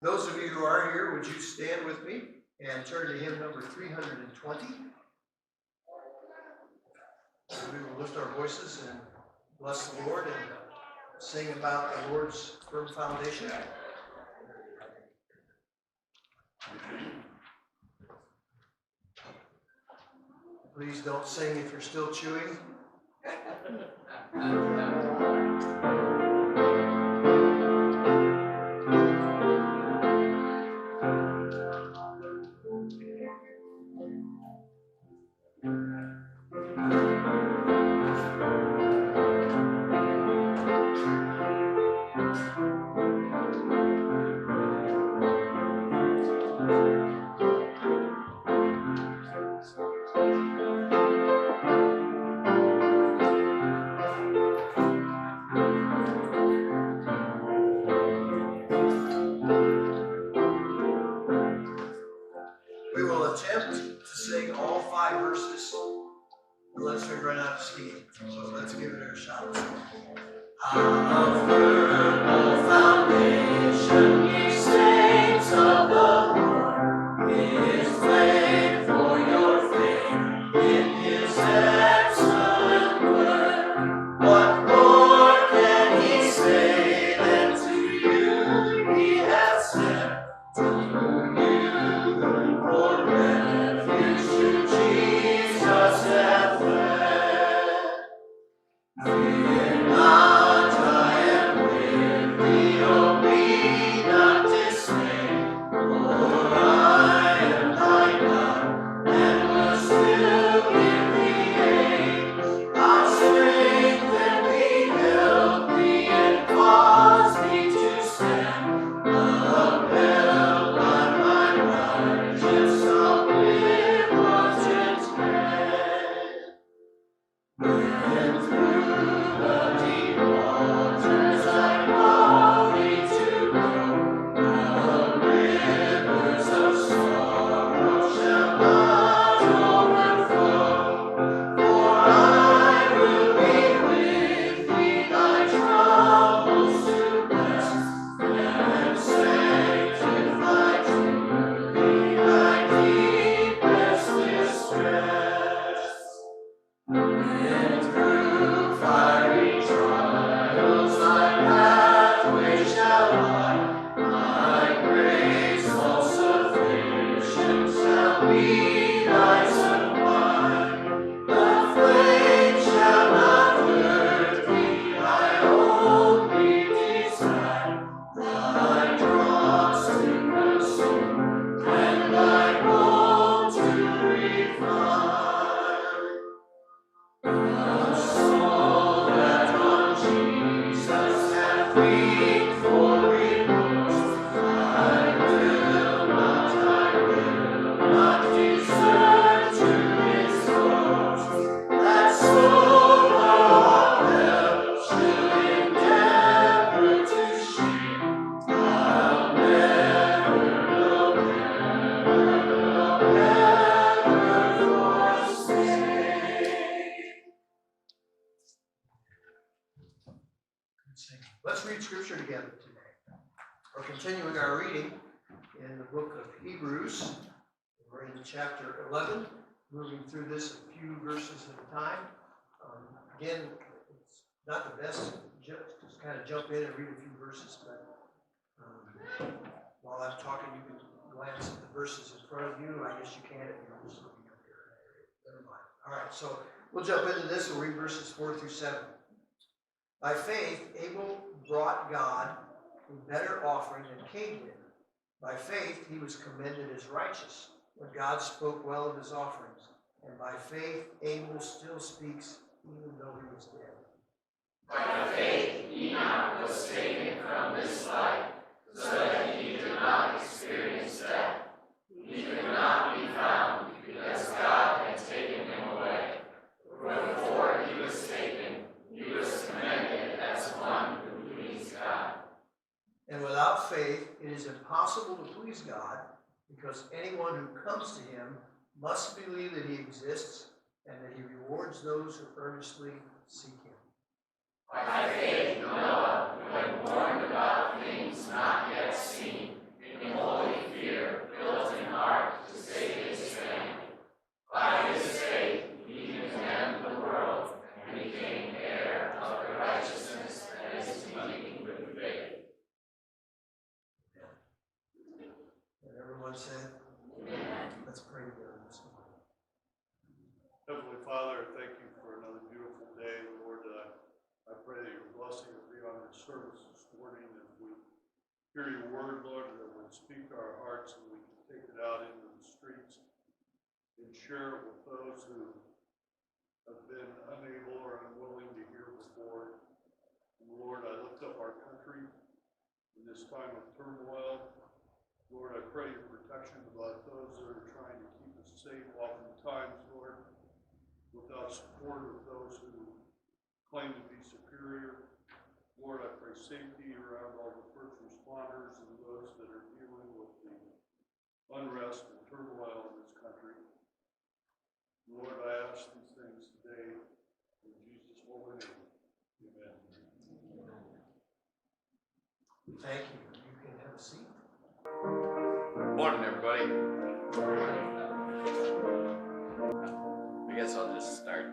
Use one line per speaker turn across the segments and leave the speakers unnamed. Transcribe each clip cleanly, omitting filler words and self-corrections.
Those of you who are here, would you stand with me and turn to hymn number 320? We will lift our voices and bless the Lord and sing about the Lord's firm foundation. Please don't sing if you're still chewing. We will attempt to sing all 5 verses unless we run out of steam. So let's give it a shot. Our firm foundation, ye saints of the Lord, is laid for your faith in his excellent word. What more can he say than to you he has sent? To you for refuge to Jesus hath fled. Fear not, I am with thee, oh be not dismayed, for I am thy God, and will still give thee aid. I'll strengthen thee, help thee, and cause thee to stand, upheld by my righteous, omnipotent hand. When through the deep waters I call thee to go, the rivers of sorrow shall not overflow. For I will be with thee, thy troubles to bless, and sanctify to thee thy deepest distress. When through fiery trials thy pathway shall lie, thy grace all sufficient shall be thy supply. The flame shall not hurt thee, thy only desire, thy dross to consume, and thy gold to refine. The soul that on Jesus hath leaned for repose, I will not desert to his foes. That soul of hell should endeavor to shame, I'll never forsake. Let's read scripture together today. We're continuing our reading in the book of Hebrews. We're in chapter 11, moving through this a few verses at a time. Again, it's not the best to just kind of jump in and read a few verses, but while I'm talking, you can glance at the verses in front of you. I guess you can if you're just looking up here. Never mind. All right, so we'll jump into this. We'll read verses 4 through 7. By faith, Abel brought God a better offering than Cain did. By faith, he was commended as righteous when God spoke well of his offerings. And by faith, Abel still speaks even though he was dead.
By faith, Enoch was taken from this life, so that he did not experience death. He could not be found, because God had taken him away. For before he was taken, he was commended as one who pleased God.
And without faith, it is impossible to please God, because anyone who comes to him must believe that he exists and that he rewards those who earnestly seek him.
By faith, Noah, when warned about things not yet seen,
And everyone said,
Amen.
let's pray together this morning.
Heavenly Father, thank you for another beautiful day. Lord, I pray that your blessing will be on this service this morning as we hear your word, Lord, that it will speak to our hearts and we can take it out into the streets and share it with those who have been unable or unwilling to hear before. And Lord, I lift up our country in this time of turmoil. Lord, I pray your protection about those that are trying to keep us safe, oftentimes, Lord, without support of those who claim to be superior. Lord, I pray safety around all the first responders and those that are dealing with the unrest and turmoil in this country. Lord, I ask these things today in Jesus' holy name. Amen.
Thank you. You can have a seat.
Morning, everybody. I guess I'll just start.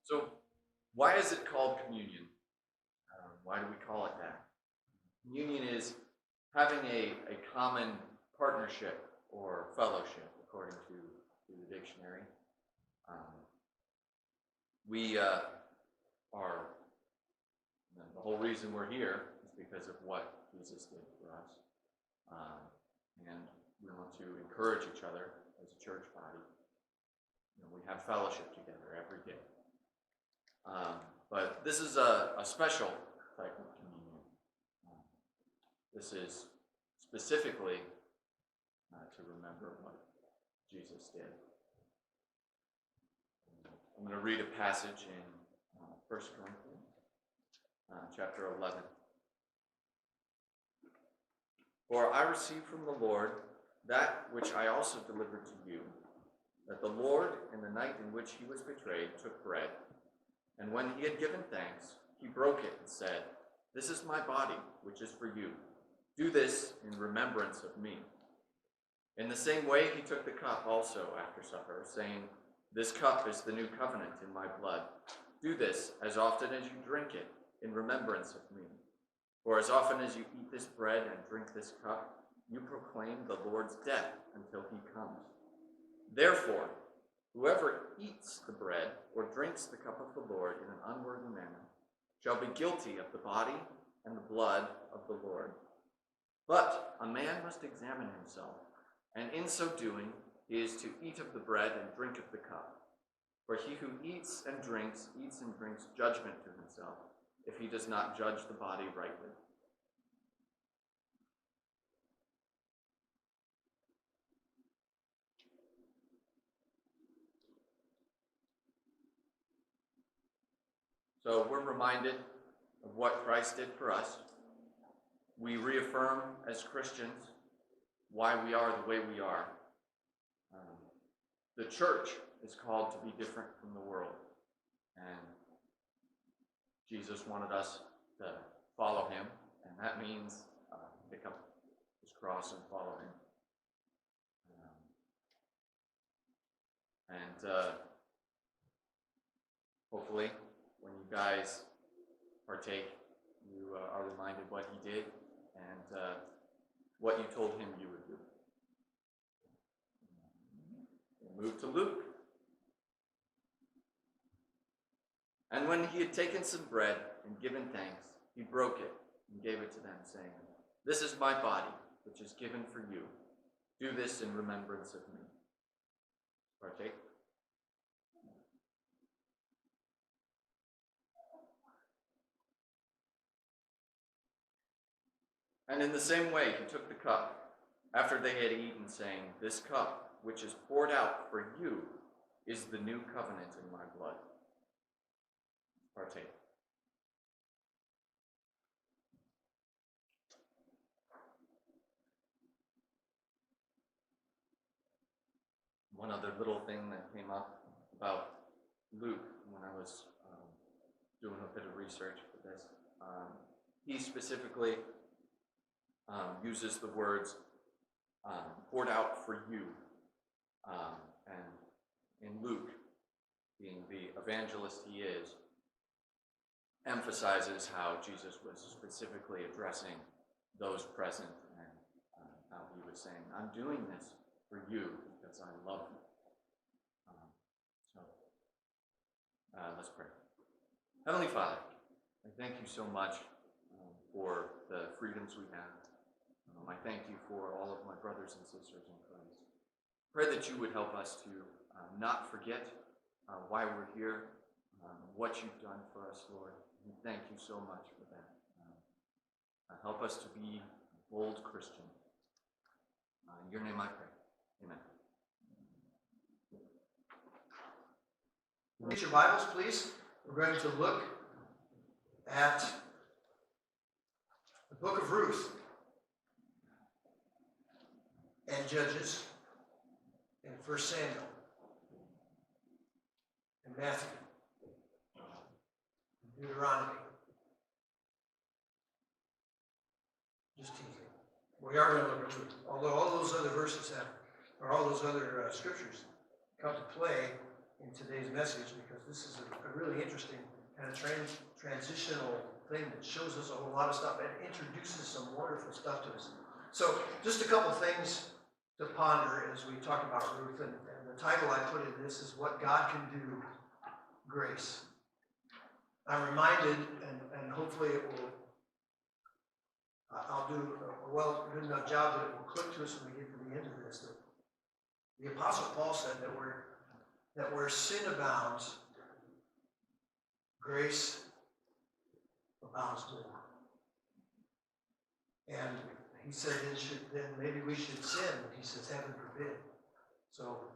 So, why is it called communion? Why do we call it that? Communion is having a common partnership or fellowship, according to the dictionary. We are, the whole reason we're here is because of what Jesus did for us. And we want to encourage each other as a church body. We have fellowship together every day. But this is a special type of communion. This is specifically to remember what Jesus did. I'm going to read a passage in 1 Corinthians chapter 11. For I received from the Lord that which I also delivered to you, that the Lord, in the night in which he was betrayed, took bread, and when he had given thanks, he broke it and said, "This is my body, which is for you. Do this in remembrance of me." In the same way he took the cup also after supper, saying, "This cup is the new covenant in my blood. Do this as often as you drink it in remembrance of me. For as often as you eat this bread and drink this cup, you proclaim the Lord's death until he comes. Therefore, whoever eats the bread or drinks the cup of the Lord in an unworthy manner shall be guilty of the body and the blood of the Lord. But a man must examine himself, and in so doing he is to eat of the bread and drink of the cup. For he who eats and drinks judgment to himself, if he does not judge the body rightly. So we're reminded of what Christ did for us. We reaffirm as Christians why we are the way we are. The church is called to be different from the world. And Jesus wanted us to follow him, and that means pick up his cross and follow him. Hopefully, when you guys partake, you are reminded what he did and what you told him you would do. We'll move to Luke. And when he had taken some bread and given thanks, he broke it and gave it to them, saying, "This is my body, which is given for you. Do this in remembrance of me." Partake. And in the same way, he took the cup after they had eaten, saying, "This cup, which is poured out for you, is the new covenant in my blood." Partake. One other little thing that came up about Luke when I was doing a bit of research for this. He specifically uses the words poured out for you. And in Luke, being the evangelist he is, emphasizes how Jesus was specifically addressing those present and saying, I'm doing this for you because I love you. Let's pray. Heavenly Father, I thank you so much for the freedoms we have. I thank you for all of my brothers and sisters in Christ. Pray that you would help us to not forget why we're here, what you've done for us, Lord. And thank you so much for that. Help us to be bold Christians. In your name I pray. Amen.
Get your Bibles, please. We're going to look at the book of Ruth and Judges and 1 Samuel and Matthew and Deuteronomy. Just teasing. We are going to look at Ruth. Although all those other verses or all those other scriptures come to play in today's message, because this is a really interesting kind of transitional thing that shows us a whole lot of stuff and introduces some wonderful stuff to us. So just a couple things to ponder as we talk about Ruth, and the title I put in this is What God Can Do, Grace. I'm reminded, and hopefully I'll do a good enough job that it will click to us when we get to the end of this, that the Apostle Paul said that where sin abounds, grace abounds more. And he said then maybe we should sin. He says, heaven forbid. So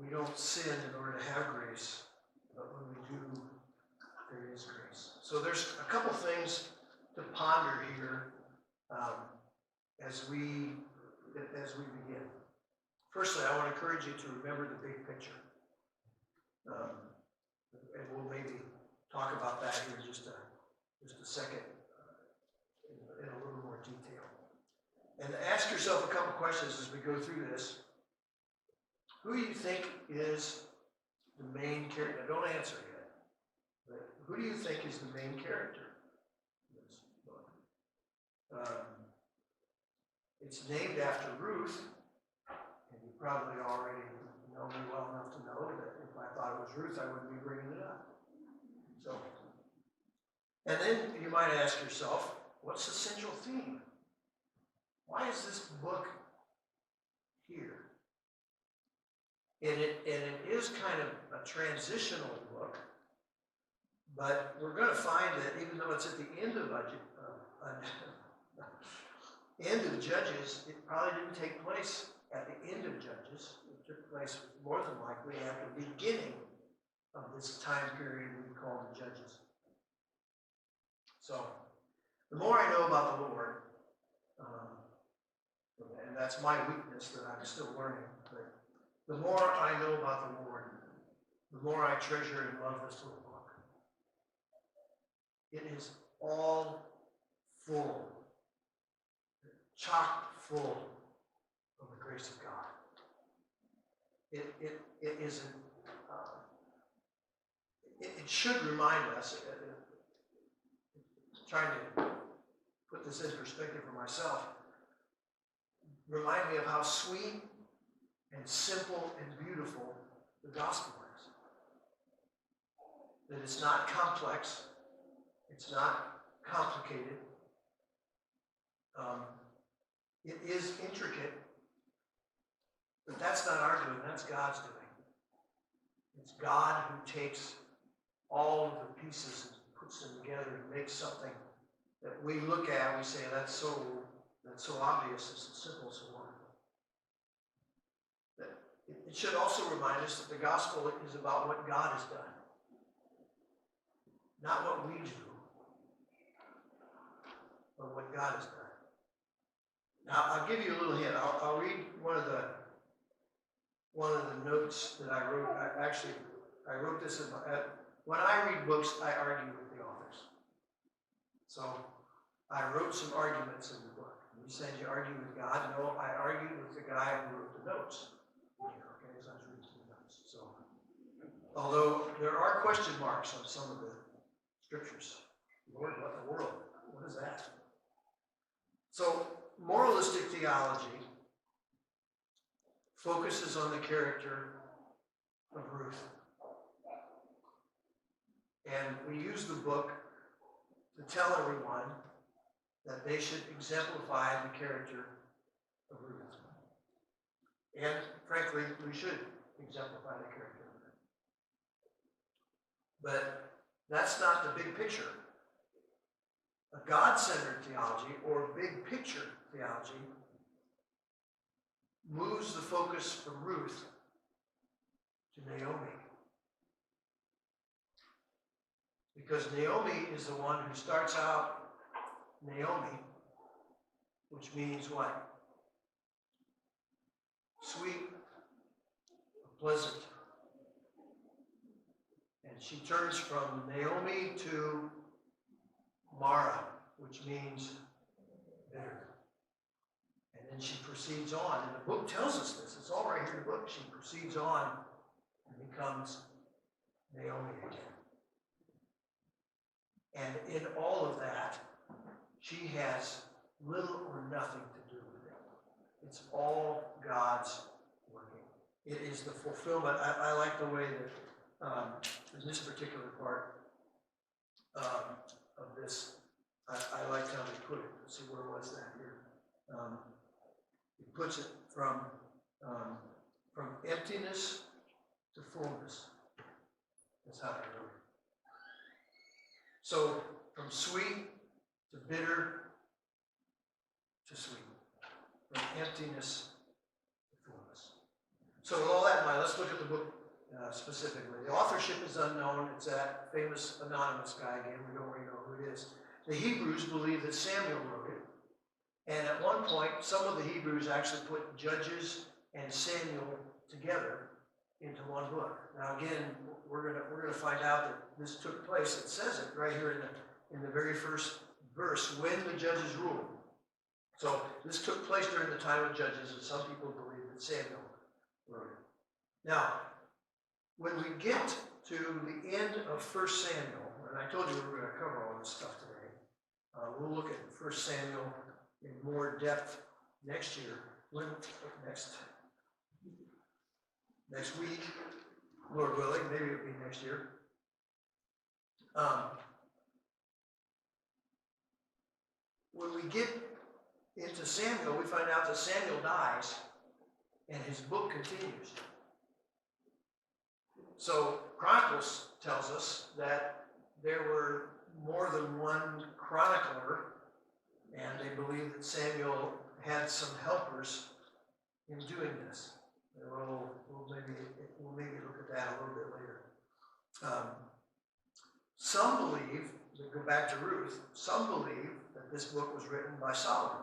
we don't sin in order to have grace, but when we do, there is grace. So there's a couple things to ponder here as we begin. Firstly, I want to encourage you to remember the big picture. And we'll maybe talk about that here in just a second in a little more detail. And ask yourself a couple questions as we go through this. Who do you think is the main character? Now, don't answer yet. But who do you think is the main character in this book? It's named after Ruth, and you probably already know me well enough to know that if I thought it was Ruth, I wouldn't be bringing it up. So, and then you might ask yourself, what's the central theme? Why is this book here? And it is kind of a transitional book, but we're going to find that even though it's at the end of Judges, it probably didn't take place at the end of Judges. It took place more than likely at the beginning of this time period we call the Judges. So, the more I know about the Lord, and that's my weakness that I'm still learning, but the more I know about the Lord, the more I treasure and love this little book. It is all full, chock full of the grace of God. It isn't. It should remind us. Trying to put this in perspective for myself. Remind me of how sweet and simple and beautiful the gospel is. That it's not complex. It's not complicated. It is intricate, but that's not our doing, that's God's doing. It's God who takes all of the pieces and puts them together and makes something that we look at and we say, that's so obvious, it's so simple, so wonderful. That it should also remind us that the gospel is about what God has done, not what we do, but what God has done. Now, I'll give you a little hint. I'll read one of the notes that I wrote. I wrote this when I read books, I argue with the authors. So I wrote some arguments in the book. You said you argue with God. No, I argued with the guy who wrote the notes. Okay, so I was reading the notes. So, although there are question marks on some of the scriptures. Lord, what in the world? What is that? So moralistic theology focuses on the character of Ruth. And we use the book to tell everyone that they should exemplify the character of Ruth. And frankly, we should exemplify the character of Ruth. But that's not the big picture. A God-centered theology or big picture theology moves the focus from Ruth to Naomi. Because Naomi is the one who starts out Naomi, which means what? Sweet, pleasant. And she turns from Naomi to Mara, which means bitter. And then she proceeds on, and the book tells us this. It's all right here in the book. She proceeds on and becomes Naomi again. And in all of that, she has little or nothing to do with it. It's all God's working. It is the fulfillment. I like the way that in this particular part of this, I like how they put it. Let's see, where was that here? He puts it from emptiness to fullness. That's how they wrote it. So from sweet to bitter to sweet, from emptiness to fullness. So with all that in mind, let's look at the book specifically. The authorship is unknown. It's that famous anonymous guy again. We don't really know who it is. The Hebrews believe that Samuel wrote it. And at one point, some of the Hebrews actually put Judges and Samuel together into one book. Now again, we're gonna find out that this took place. It says it right here in the very first verse, when the judges ruled. So this took place during the time of Judges, and some people believe that Samuel wrote it. Now, when we get to the end of 1 Samuel, and I told you we were going to cover all this stuff today, we'll look at 1 Samuel in more depth next year, next week, Lord willing, maybe it'll be next year. When we get into Samuel, we find out that Samuel dies and his book continues. So Chronicles tells us that there were more than one chronicler, and they believe that Samuel had some helpers in doing this. And we'll maybe look at that a little bit later. Some believe, to go back to Ruth, some believe that this book was written by Solomon.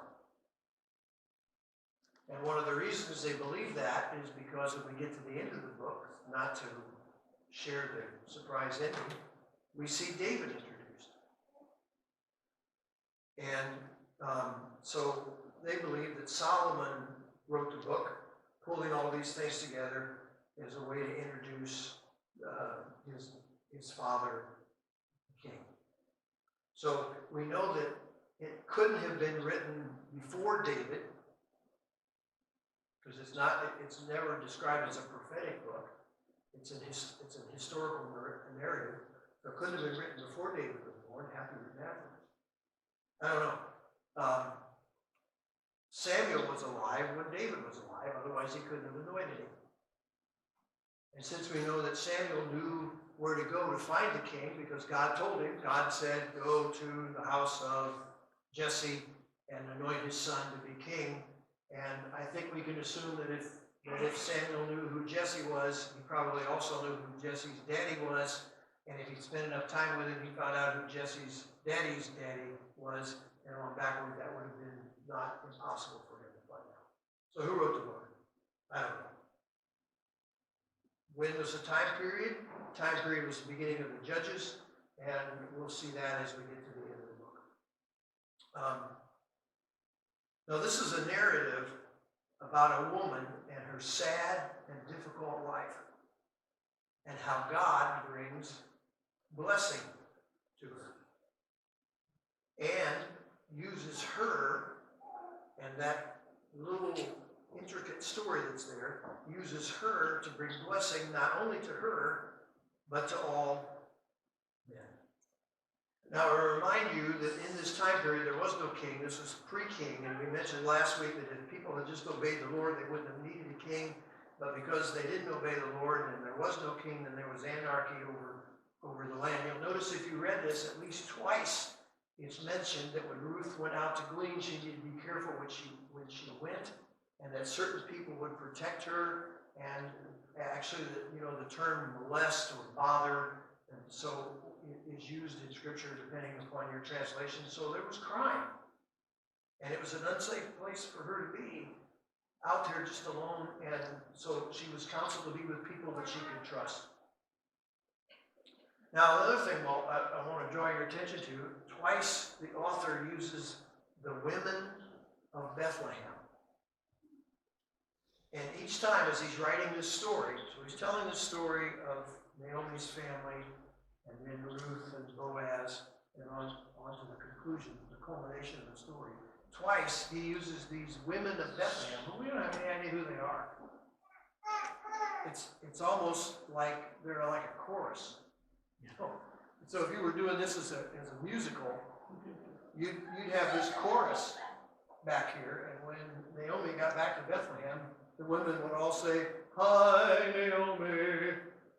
And one of the reasons they believe that is because when we get to the end of the book, not to share the surprise ending, we see David introduced. And so they believe that Solomon wrote the book, pulling all these things together as a way to introduce his father, the king. So we know that it couldn't have been written before David, because it's never described as a prophetic book. It's an historical narrative. So it couldn't have been written before David was born, have to be written afterwards. I don't know. Samuel was alive when David was alive, otherwise he couldn't have anointed him. And since we know that Samuel knew where to go to find the king, because God told him, God said, go to the house of Jesse and anoint his son to be king. And I think we can assume that if Samuel knew who Jesse was, he probably also knew who Jesse's daddy was. And if he spent enough time with him, he found out who Jesse's daddy's daddy was. And on backward, that would have been not impossible for him to find out. So who wrote the book? I don't know. When was the time period? The time period was the beginning of the Judges, and we'll see that as we get to the end of the book. Now this is a narrative about a woman and her sad and difficult life, and how God brings blessing to her, and uses her and And that little intricate story that's there uses her to bring blessing not only to her, but to all men. Now, I remind you that in this time period, there was no king. This was pre-king. And we mentioned last week that if people had just obeyed the Lord, they wouldn't have needed a king. But because they didn't obey the Lord and there was no king, then there was anarchy over the land. You'll notice if you read this, at least twice it's mentioned that when Ruth went out to glean, she needed to be careful when she went, and that certain people would protect her. And actually, the term molest or bother, and so it is used in Scripture depending upon your translation. So there was crime, and it was an unsafe place for her to be out there just alone, and so she was counseled to be with people that she could trust. Now, another thing I want to draw your attention to, twice the author uses the women of Bethlehem. And each time as he's writing this story, so he's telling the story of Naomi's family, and then Ruth and Boaz, and on to the conclusion, the culmination of the story. Twice he uses these women of Bethlehem, but we don't have any idea who they are. It's almost like they're like a chorus, So if you were doing this as a musical, you'd have this chorus back here, and when Naomi got back to Bethlehem, the women would all say, "Hi, Naomi,"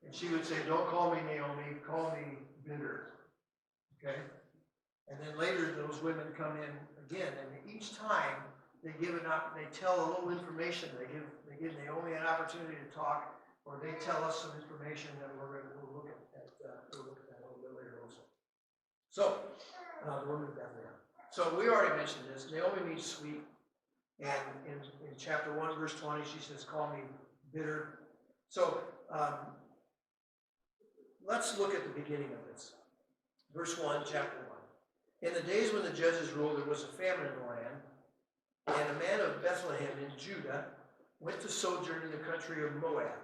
and she would say, "Don't call me Naomi, call me bitter." Okay? And then later those women come in again, and each time they tell a little information. They give Naomi an opportunity to talk, or they tell us some information that we'll look at that a little bit later also. So, the woman of Bethlehem. So we already mentioned this. Naomi means sweet, and in chapter 1, verse 20, she says, "Call me bitter." So let's look at the beginning of this. Verse 1, chapter 1. In the days when the judges ruled, there was a famine in the land, and a man of Bethlehem in Judah went to sojourn in the country of Moab,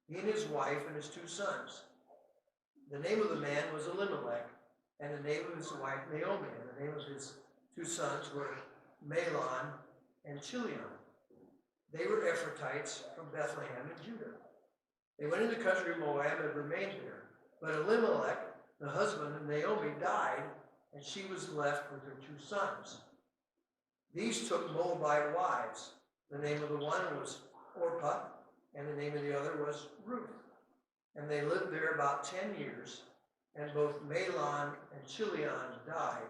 he and his wife and his 2 sons. The name of the man was Elimelech, and the name of his wife Naomi, and the name of his 2 sons were Mahlon and Chilion. They were Ephrathites from Bethlehem in Judah. They went into the country of Moab and remained there. But Elimelech, the husband of Naomi, died, and she was left with her 2 sons. These took Moabite wives. The name of the one was Orpah, and the name of the other was Ruth. And they lived there about 10 years, and both Mahlon and Chilion died,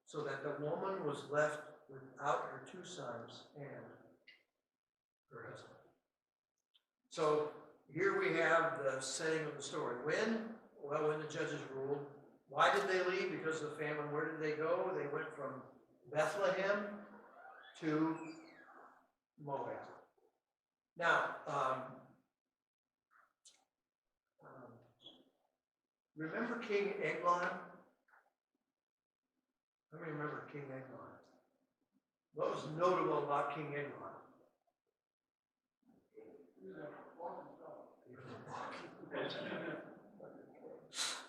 so that the woman was left without her 2 sons and her husband. So here we have the setting of the story. When? Well, when the judges ruled. Why did they leave? Because of the famine. Where did they go? They went from Bethlehem to Moab. Now, remember King Eglon? Let me remember King Eglon. What was notable about King Eglon?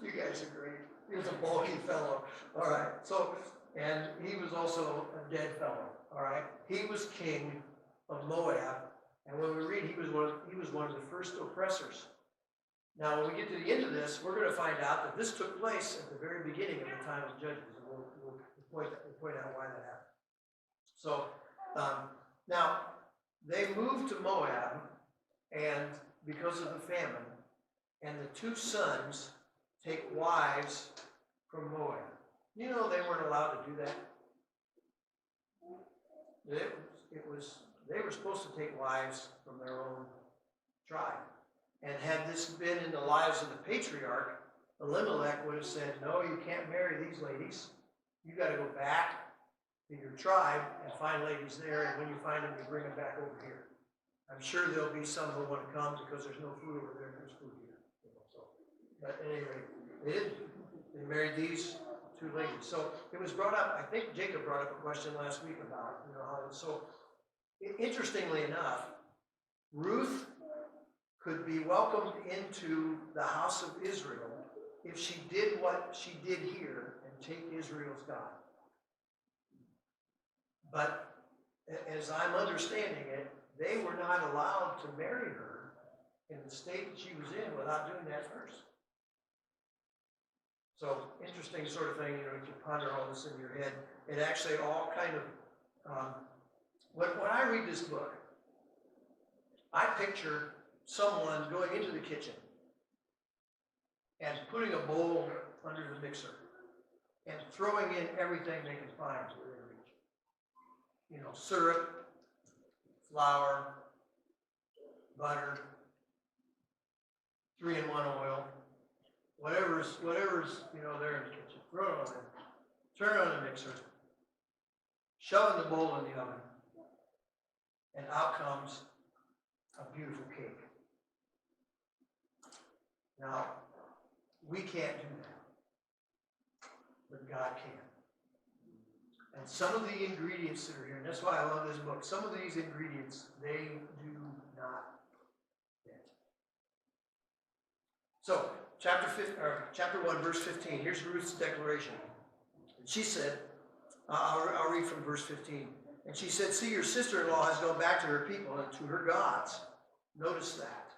You guys are great. He was a bulky fellow. All right. So, and he was also a dead fellow. All right. He was king of Moab, and when we read, he was one of the first oppressors. Now, when we get to the end of this, we're going to find out that this took place at the very beginning of the time of Judges, and we'll point out why that happened. So, now they moved to Moab, and because of the famine, and the 2 sons take wives from Moab. You know they weren't allowed to do that. They were supposed to take wives from their own tribe. And had this been in the lives of the patriarch, Elimelech would have said, "No, you can't marry these ladies. You got to go back to your tribe and find ladies there, and when you find them, you bring them back over here." I'm sure there'll be some who want to come because there's no food over there and there's food here. But at any rate, they didn't. They married these 2 ladies. So it was brought up, I think Jacob brought up a question last week about, how, so interestingly enough, Ruth could be welcomed into the house of Israel if she did what she did here and take Israel's God. But as I'm understanding it, they were not allowed to marry her in the state that she was in without doing that first. So, interesting sort of thing, you know, if you ponder all this in your head, it actually all kind of, when I read this book, I picture someone going into the kitchen and putting a bowl under the mixer and throwing in everything they can find within reach. You know, syrup, flour, butter, 3-in-1 oil, whatever's, you know, there in the kitchen. Throw it on there. Turn it on the mixer. Shoving the bowl in the oven. And out comes a beautiful cake. Now, we can't do that. But God can. And some of the ingredients that are here, and that's why I love this book, some of these ingredients, they do not fit. So, chapter 1, verse 15, here's Ruth's declaration. And she said, I'll read from verse 15. And she said, see, your sister-in-law has gone back to her people and to her gods. Notice that.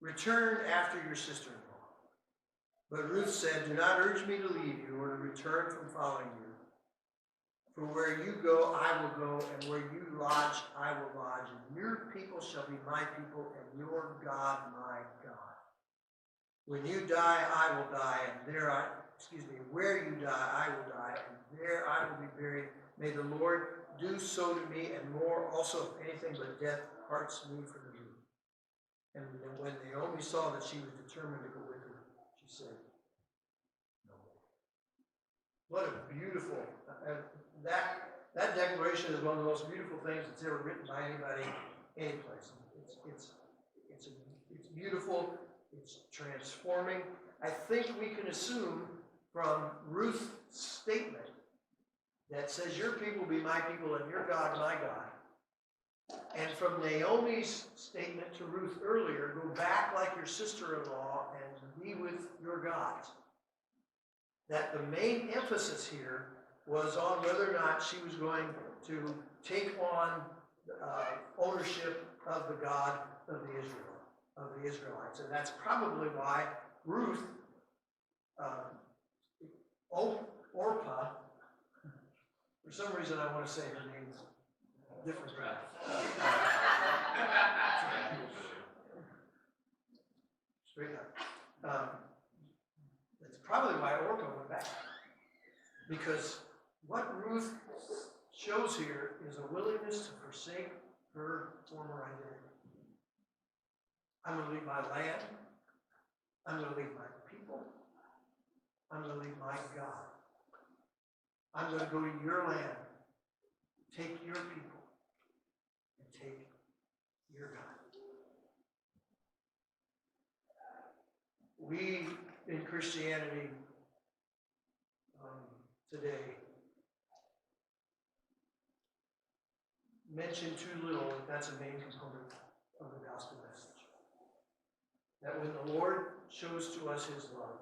Return after your sister-in-law. But Ruth said, do not urge me to leave you or to return from following you. For where you go, I will go, and where you lodge, I will lodge. And your people shall be my people, and your God my God. When you die, I will die, and where you die, I will die, and there I will be buried. May the Lord do so to me, and more also, if anything but death parts me from you. And when Naomi saw that she was determined to go with her, she said, no. What a beautiful, that declaration is one of the most beautiful things that's ever written by anybody, anyplace. It's beautiful, it's transforming. I think we can assume from Ruth's statement that says, your people will be my people and your God my God. And from Naomi's statement to Ruth earlier, go back like your sister-in-law and be with your gods. That the main emphasis here was on whether or not she was going to take on ownership of the God of the Israelites. And that's probably why Ruth, Orpah, for some reason I want to say her name different. Straight up. That's probably why Orpah went back. Because what Ruth shows here is a willingness to forsake her former identity. I'm going to leave my land. I'm going to leave my people. I'm going to leave my God. I'm going to go to your land, take your people, and take your God. We, in Christianity today, mention too little that that's a main component of the gospel message. That when the Lord shows to us his love,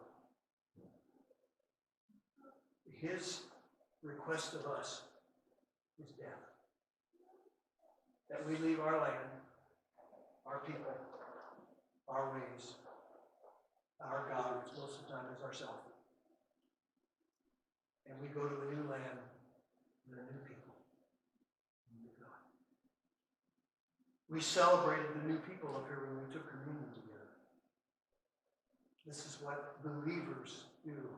his request of us is death. That we leave our land, our people, our ways, our God, which most of the time is ourself. And we go to a new land with a new people, a new God. We celebrated the new people up here when we took communion together. This is what believers do.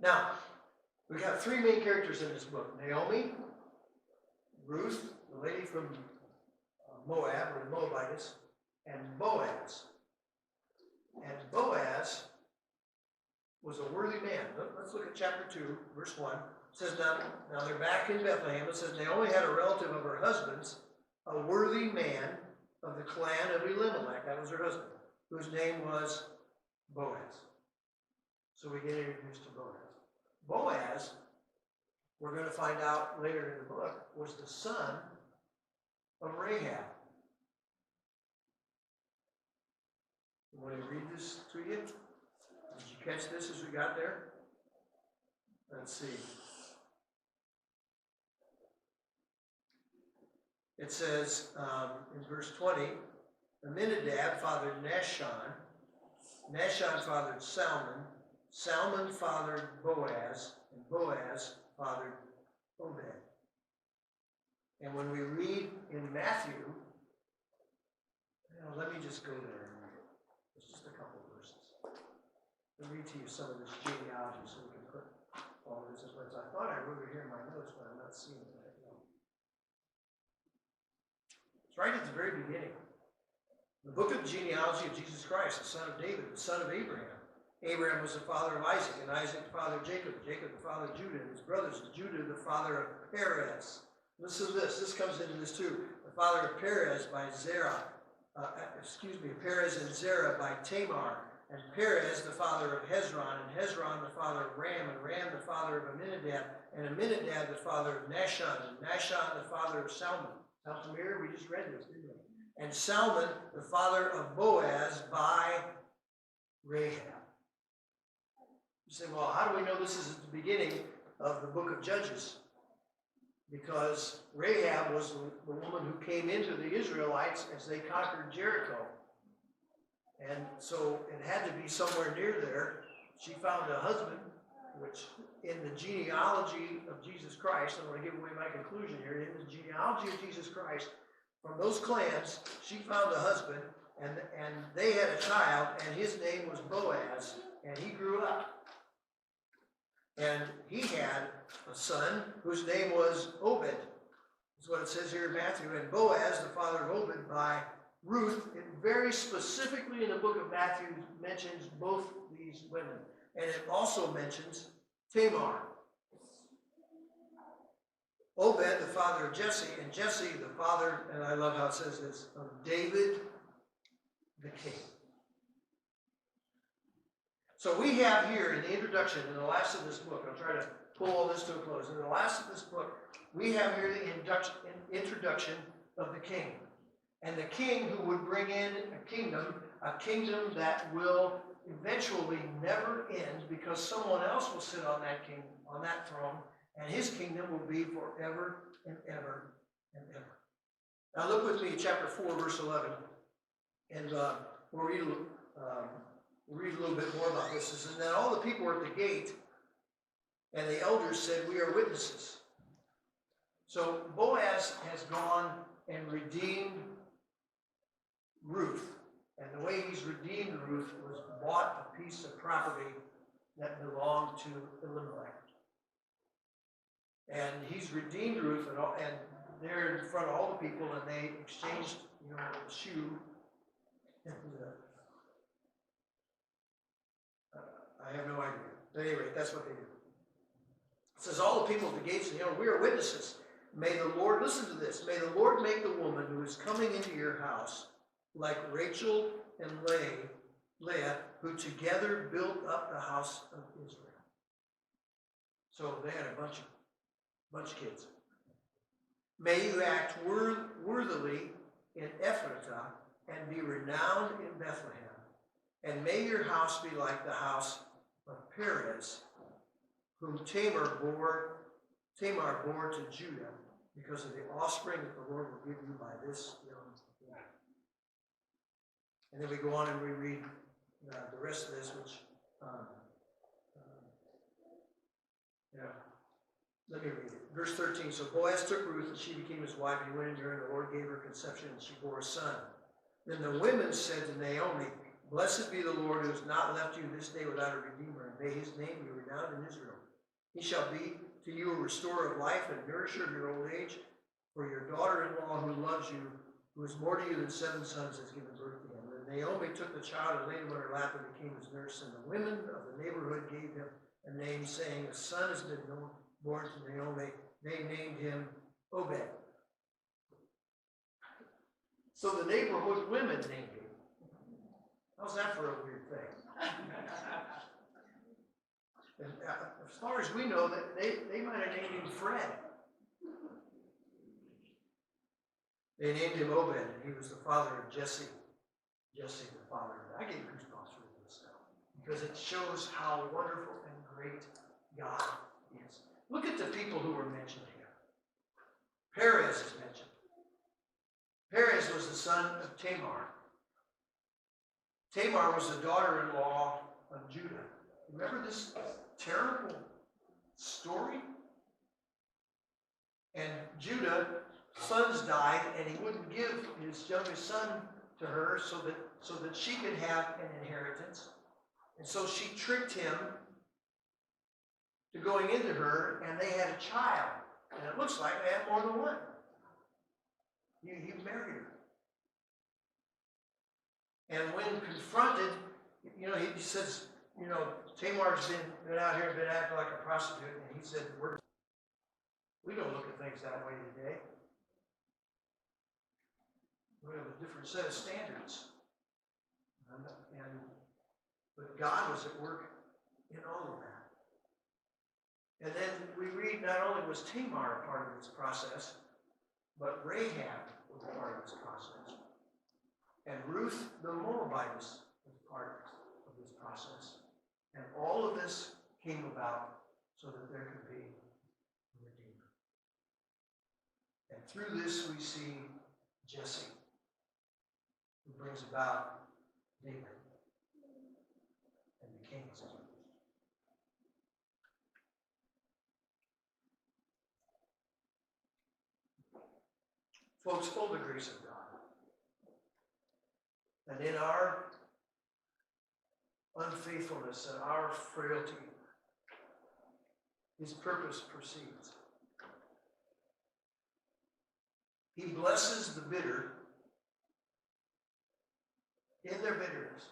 Now, we got three main characters in this book. Naomi, Ruth, the lady from Moab, or the Moabitess, and Boaz. And Boaz was a worthy man. Let's look at chapter 2, verse 1. It says, now they're back in Bethlehem. It says, Naomi had a relative of her husband's, a worthy man of the clan of Elimelech, that was her husband, whose name was Boaz. So we get introduced to Boaz. Boaz, we're going to find out later in the book, was the son of Rahab. You want to read this to you? Did you catch this as we got there? Let's see. It says in verse 20, Aminadab fathered Nahshon. Nahshon fathered Salmon. Salmon fathered Boaz. And Boaz fathered Obed. And when we read in Matthew, let me just go there and read it. It's just a couple of verses. I'll read to you some of this genealogy so we can put all of this in place. I thought I wrote it here in my notes, but I'm not seeing it right now. It's right at the very beginning. The book of genealogy of Jesus Christ, the son of David, the son of Abraham. Abraham was the father of Isaac, and Isaac the father of Jacob, Jacob the father of Judah, and his brothers, Judah the father of Perez. Listen to this. This comes into this too. The father of Perez by Zerah. Perez and Zerah by Tamar. And Perez the father of Hezron, and Hezron the father of Ram, and Ram the father of Aminadab, and Aminadab the father of Nahshon, and Nahshon the father of Salmon. Sound familiar? We just read this, didn't we? And Salmon the father of Boaz by Rahab. You say, well, how do we know this is at the beginning of the book of Judges? Because Rahab was the woman who came into the Israelites as they conquered Jericho. And so it had to be somewhere near there. She found a husband, which in the genealogy of Jesus Christ, I'm going to give away my conclusion here, in the genealogy of Jesus Christ, from those clans, she found a husband, and they had a child, and his name was Boaz, and he grew up. And he had a son whose name was Obed. That's what it says here in Matthew. And Boaz, the father of Obed, by Ruth, it very specifically in the book of Matthew mentions both these women. And it also mentions Tamar. Obed, the father of Jesse, and Jesse, the father, and I love how it says this, of David the king. So we have here in the introduction, in the last of this book, I'll try to pull all this to a close. In the last of this book, we have here the introduction of the king. And the king who would bring in a kingdom that will eventually never end, because someone else will sit on that throne, and his kingdom will be forever and ever and ever. Now look with me, chapter 4, verse 11, and we'll read a little bit more about this. It says, and then all the people were at the gate, and the elders said, we are witnesses. So Boaz has gone and redeemed Ruth. And the way he's redeemed Ruth was bought a piece of property that belonged to Elimelech. And he's redeemed Ruth, and they're in front of all the people, and they exchanged, a shoe. And, I have no idea. But anyway, that's what they do. It says, all the people at the gates, we are witnesses. May the Lord, listen to this, may the Lord make the woman who is coming into your house like Rachel and Leah, who together built up the house of Israel. So they had a bunch of kids. May you act worthily in Ephratah and be renowned in Bethlehem. And may your house be like the house of Perez, whom Tamar bore to Judah, because of the offspring that the Lord will give you by this young woman. And then we go on and we read the rest of this, which, let me read it. Verse 13, so Boaz took Ruth, and she became his wife, and he went into her, and the Lord gave her conception, and she bore a son. Then the women said to Naomi, blessed be the Lord, who has not left you this day without a redeemer, and may his name be renowned in Israel. He shall be to you a restorer of life and nourisher of your old age, for your daughter-in-law who loves you, who is more to you than 7 sons, has given birth to him. And Naomi took the child and laid him on her lap and became his nurse, and the women of the neighborhood gave him a name, saying, a son has been born to Naomi. They named him Obed. So the neighborhood women named him. How's that for a weird thing? And as far as we know, that they might have named him Fred. They named him Obed, and he was the father of Jesse. Jesse, the father of, I get goosebumps reading this stuff, because it shows how wonderful and great God is. Look at the people who were mentioned here. Perez is mentioned. Perez was the son of Tamar. Tamar was the daughter-in-law of Judah. Remember this terrible story? And Judah's sons died, and he wouldn't give his youngest son to her so that she could have an inheritance. And so she tricked him to going into her, and they had a child. And it looks like they had more than one. He married her. And when confronted, he says, Tamar's been out here and been acting like a prostitute. And he said, we don't look at things that way today. We have a different set of standards. But God was at work in all of that. And then we read not only was Tamar a part of this process, but Rahab was a part of this process. And Ruth the Moabitess was part of this process. And all of this came about so that there could be a Redeemer. And through this we see Jesse, who brings about David and the kings. Folks, full the grace of God. And in our unfaithfulness and our frailty, his purpose proceeds. He blesses the bitter in their bitterness.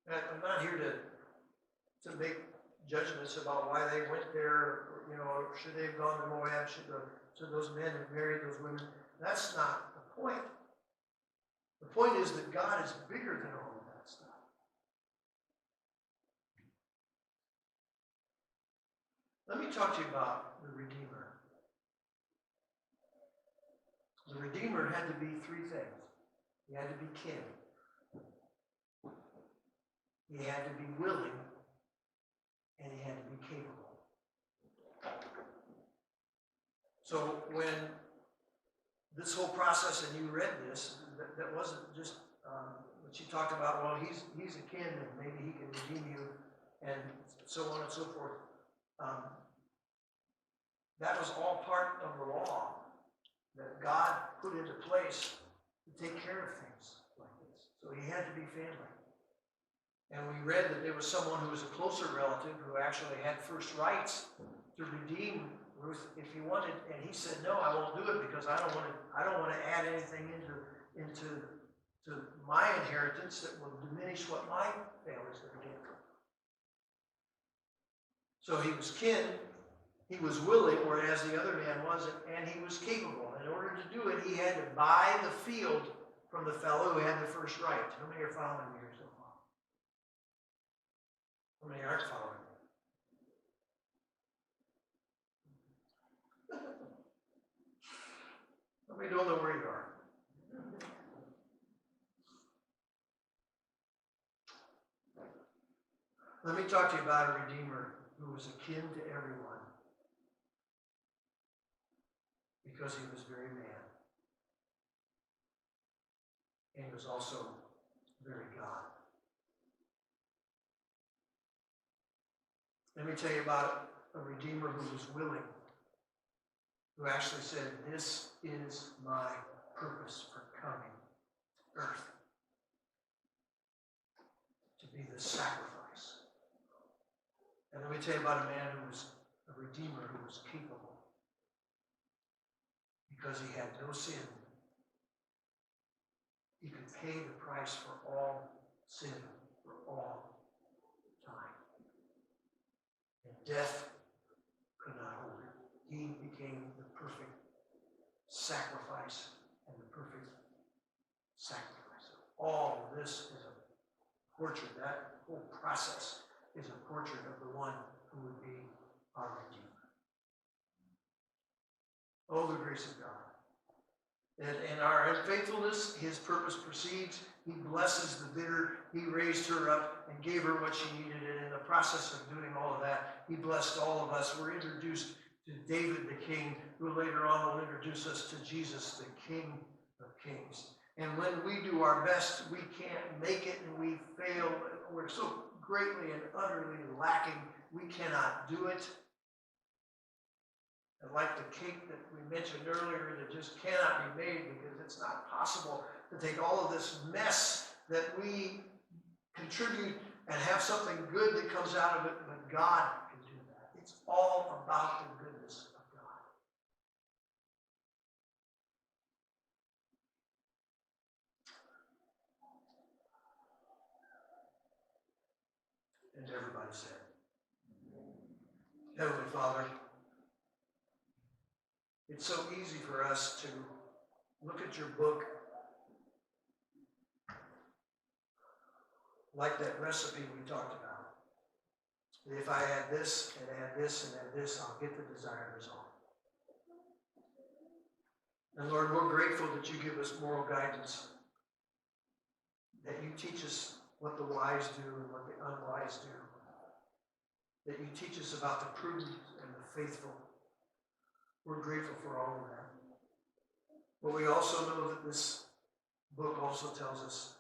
And I'm not here to make judgments about why they went there, or should they have gone to Moab, should those men have married those women. That's not the point. The point is that God is bigger than all of that stuff. Let me talk to you about the Redeemer. The Redeemer had to be three things. He had to be kin. He had to be willing, and he had to be capable. So when this whole process, and you read this, that wasn't just what she talked about, well, he's a kin, and maybe he can redeem you, and so on and so forth. That was all part of the law that God put into place to take care of things like this. So he had to be family. And we read that there was someone who was a closer relative who actually had first rights to redeem Ruth if he wanted, and he said, "No, I won't do it because I don't want to add anything into my inheritance that will diminish what my family's going to get." So he was kin, he was willing, whereas the other man wasn't, and he was capable. In order to do it, he had to buy the field from the fellow who had the first right. How many are following me here so far? How many aren't following me? How many don't know where you are? Let me talk to you about a Redeemer who was akin to everyone because he was very man. And he was also very God. Let me tell you about a Redeemer who was willing, who actually said, "This is my purpose for coming to earth, to be the sacrifice." And let me tell you about a man who was a Redeemer who was capable because he had no sin. He could pay the price for all sin, for all time. And death could not hold him. He became the perfect sacrifice and the perfect sacrifice. All of this is a portrait. That whole process is a portrait of the one who would be our Redeemer. Oh, the grace of God. And in our unfaithfulness, his purpose proceeds. He blesses the bitter. He raised her up and gave her what she needed. And in the process of doing all of that, he blessed all of us. We're introduced to David the king, who later on will introduce us to Jesus, the King of Kings. And when we do our best, we can't make it and we fail. We're so greatly and utterly lacking. We cannot do it. And like the cake that we mentioned earlier, that just cannot be made because it's not possible to take all of this mess that we contribute and have something good that comes out of it, but God can do that. It's all about the goodness of God. And everybody said, Heavenly Father, it's so easy for us to look at your book like that recipe we talked about. If I add this and add this and add this, I'll get the desired result. And Lord, we're grateful that you give us moral guidance, that you teach us what the wise do and what the unwise do, that you teach us about the prudent and the faithful. We're grateful for all of that. But we also know that this book also tells us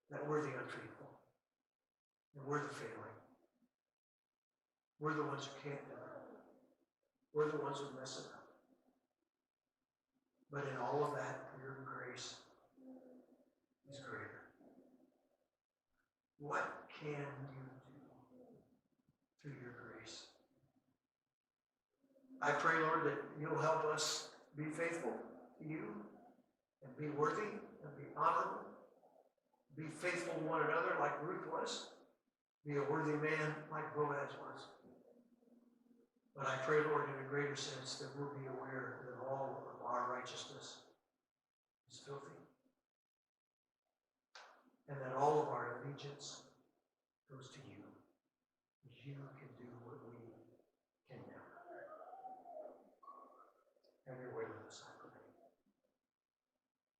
that we're the unfaithful, and we're the failing. We're the ones who can't do it. We're the ones who mess it up. But in all of that, your grace is greater. What can you do through your grace? I pray, Lord, that you'll help us be faithful to you and be worthy and be honorable. Be faithful to one another like Ruth was. Be a worthy man like Boaz was. But I pray, Lord, in a greater sense that we'll be aware that all of our righteousness is filthy. And that all of our allegiance goes to you. You can do what we can never. Have your way with us, I pray.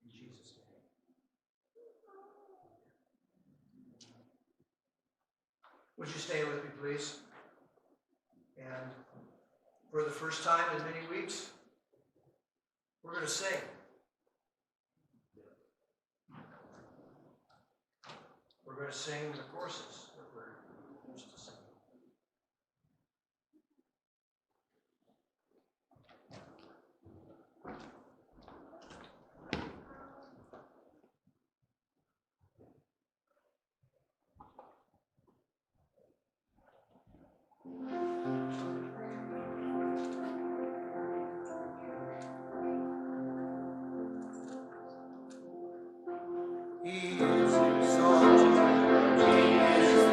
In Jesus' name. Would you stand with me, please? And for the first time in many weeks, we're going to sing. We're going to sing the courses that we're used to singing. He is exalted. He is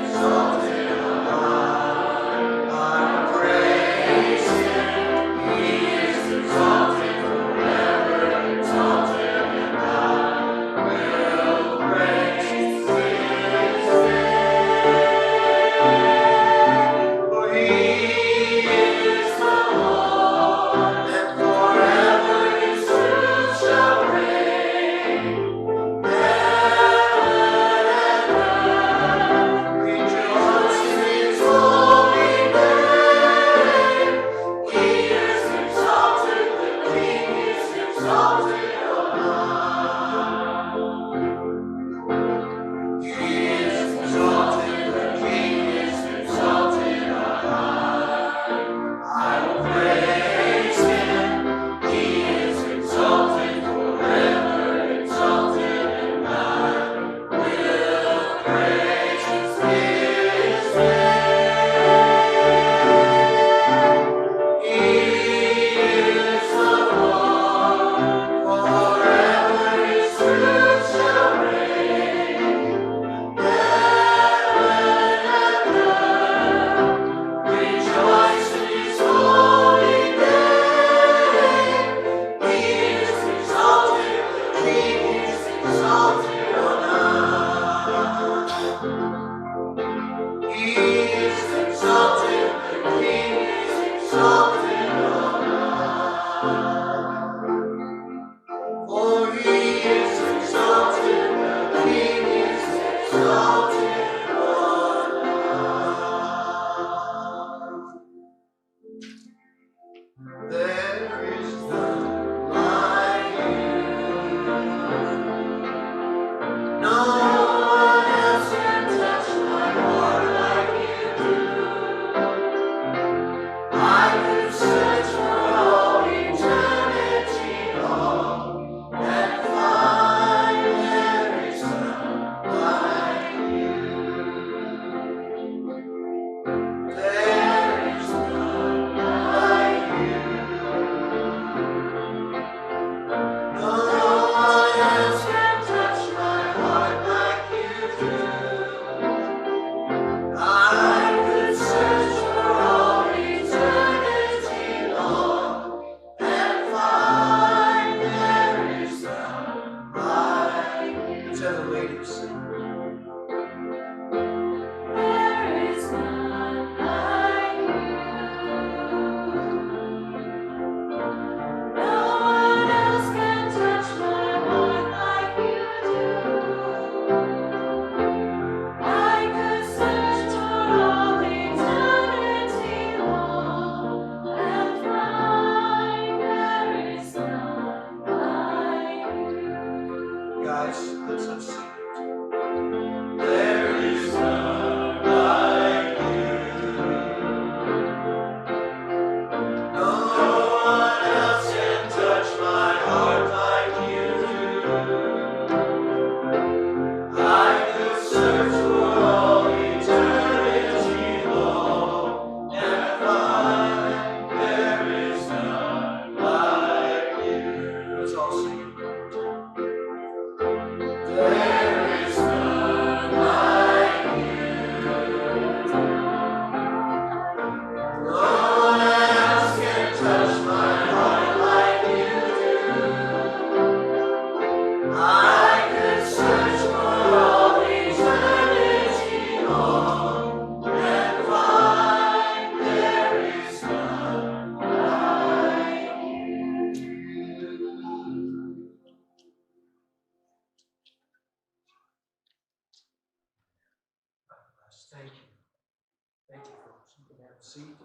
seat.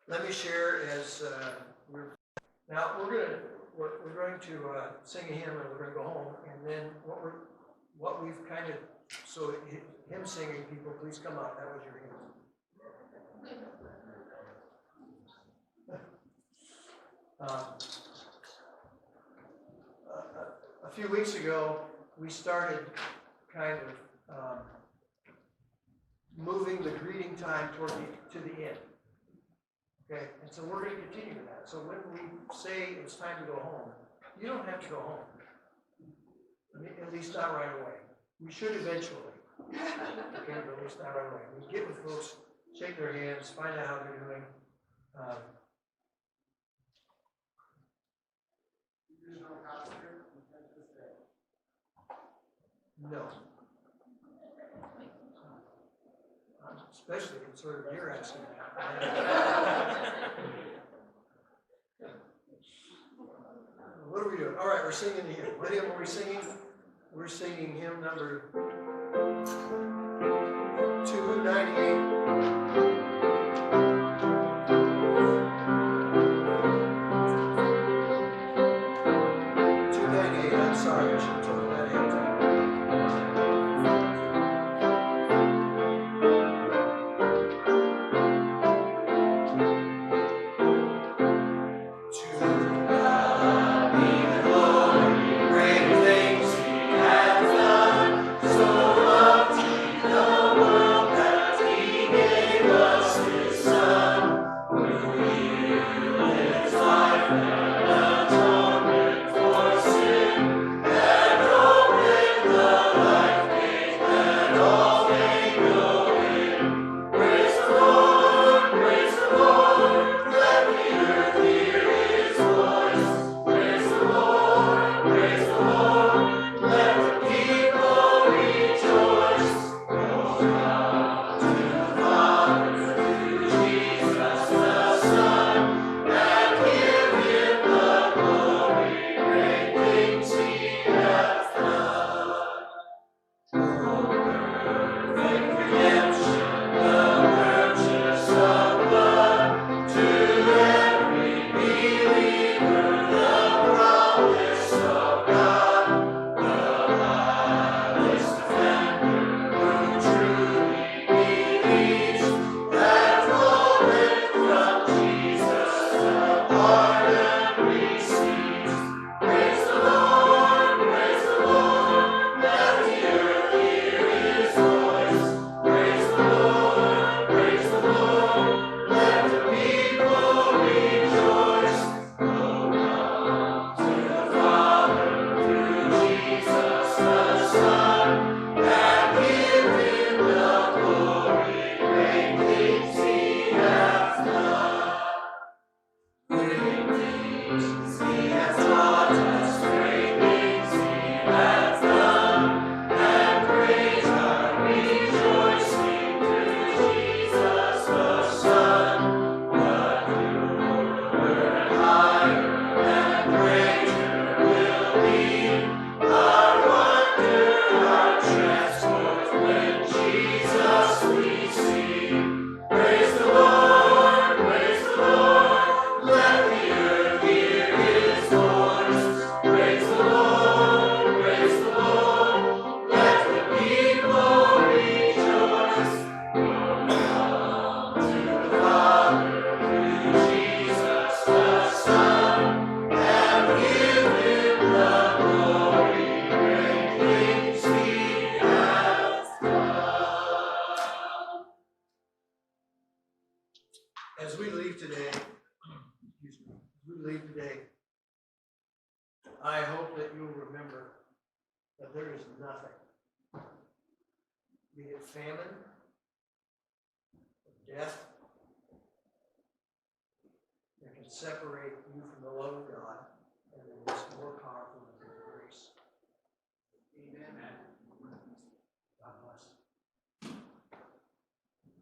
Let me share as we're going to sing a hymn and we're going to go home, and then what we've kind of, so hymn singing people, please come up. That was your hymn. A few weeks ago, we started kind of moving the greeting time to the end. Okay, and so we're going to continue that. So when we say it's time to go home, you don't have to go home. At least not right away. We should eventually. Okay, but at least not right away. We get with folks, shake their hands, find out how they're doing. No. I'm especially concerned you're asking that. What are we doing? All right, we're singing the hymn. What hymn are we singing? We're singing hymn number 298. 298, I'm sorry, I should have told you that ahead of time. As we leave today, I hope that you'll remember that there is nothing, be it famine, death, that can separate you from the love of God.